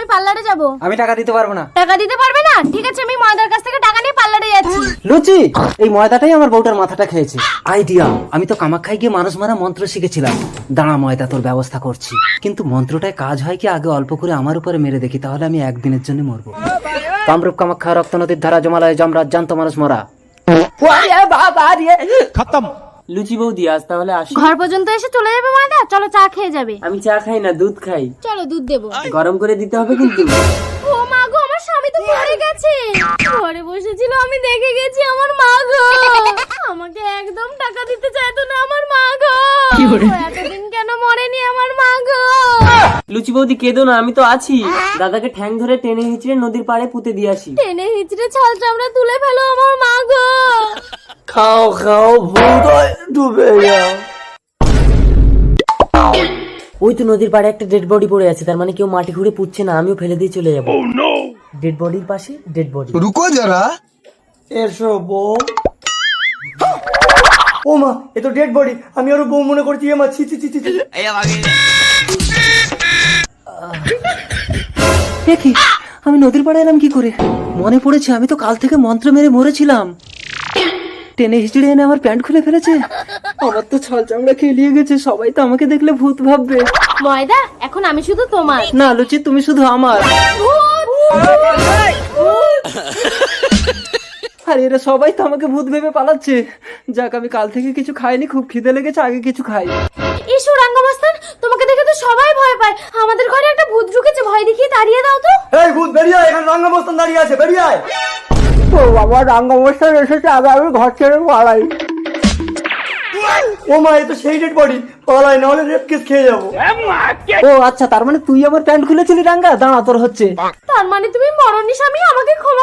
আমি পার্লারে যাব। আমি টাকা দিতে পারবো না। টাকা দিতে পারবে না? ঠিক আছে, আমি ময়দার কাছ থেকে টাকা নিয়ে পার্লারে যাচ্ছি। লুচি, এই ময়দাটাই আমার বউটার মাথাটা খেয়েছে। আইডিয়া, আমি তো কামাখ্যায় গিয়ে মানুষ মারা মন্ত্র শিখেছিলাম। দাঁড়া, ময়দা তোর ব্যবস্থা করছি। কিন্তু মন্ত্রটায় কাজ হয় কি, আগে অল্প করে আমার উপরে মেরে দেখি, তাহলে আমি একদিনের জন্য মরবো। কামরূপ কামাখ্যা রক্ত নদীর ধারা জমালয় যমরাজ জান্ত মানুষ মরা। খতম। লুচি বৌদি, আজ তাহলে আসি। ঘর পর্যন্ত এসে চলে যাবে ময়দা? চলো চা খেয়ে যাবে। আমি চা খাই না, দুধ খাই। চলো দুধ দেবো। গরম করে দিতে হবে কিন্তু। ও মা গো, আমার স্বামী তো মরে গেছে। ঘরে বসেছিল, আমি দেখে গেছি। আমার মা গো, আমাকে একদম টাকা দিতে চাইতো না আমার মা গো। ও এতদিন কেন মরেনি আমার মা গো? লুচি বৌদি কেঁদো না, আমি তো আছি। দাদাকে ঠ্যাং ধরে টেনে হিচড়ে নদীর পাড়ে পুঁতে দিয়ে আসি। টেনে হিচড়ে ছাল চামড়া তুলে ফেলো আমার মা গো। খাও খাও, ভূত ডুবে যাও। ওই তো নদীর পাড়ে একটা ডেড বডি পড়ে আছে, তার মানে কেউ মাটি খুঁড়ে পুঁতছে না, আমিও ফেলে দিয়ে চলে যাবো। ডেড বডির পাশে ডেড বডি। रुको जरा। এসো বউ। ও মা, এ তো ডেড বডি। আমি আরো বউ মনে করছি। এ মা, ছি ছি ছি ছি ছি। দেখি আমি নদীর পাড়ে এলাম কি করে? মনে পড়েছে, আমি তো কাল থেকে মন্ত্র মেরে মরেছিলাম। টেনে হিচড়ে এনে আমার প্যান্ট খুলে ফেলেছে। আমার তো ছাল চামড়া খেলিয়ে গেছে। সবাই তো আমাকে দেখলে ভূত ভাববে। ময়দা, এখন আমি শুধু তোমার। না লুচি, তুমি শুধু আমার। আর এরা সবাই তো আমাকে ভূত ভেবে পালাচ্ছে। যাক, আমি কাল থেকে কিছু খাইনি, খুব খিদে লেগেছে, আগে কিছু খাই। ইসু রাঙ্গমস্তান, তোমাকে দেখে তো সবাই ভয় পায়। আমাদের ঘরে একটা ভূত ঢুকেছে, ভয় দেখিয়ে তাড়িয়ে দাও তো। এই ভূত, বেরিয়ে আয়। এখানে রাঙ্গামস্তান দাঁড়িয়ে আছে, বেরিয়ে আয়। ও বাবা, রাঙ্গামস্তান এসেছে, আগে আমি ঘর ছেড়ে পালাই। ও মা, এ তো সেই ডেড বডি। পালাই, নাহলে রেপ কেস খেয়ে যাবো। ও আচ্ছা, তার মানে তুই আমার প্যান্ট খুলেছিলি রাঙ্গা? দাঁড়া, তোর হচ্ছে। তার মানে তুমি মরণী স্বামী, আমাকে ক্ষমা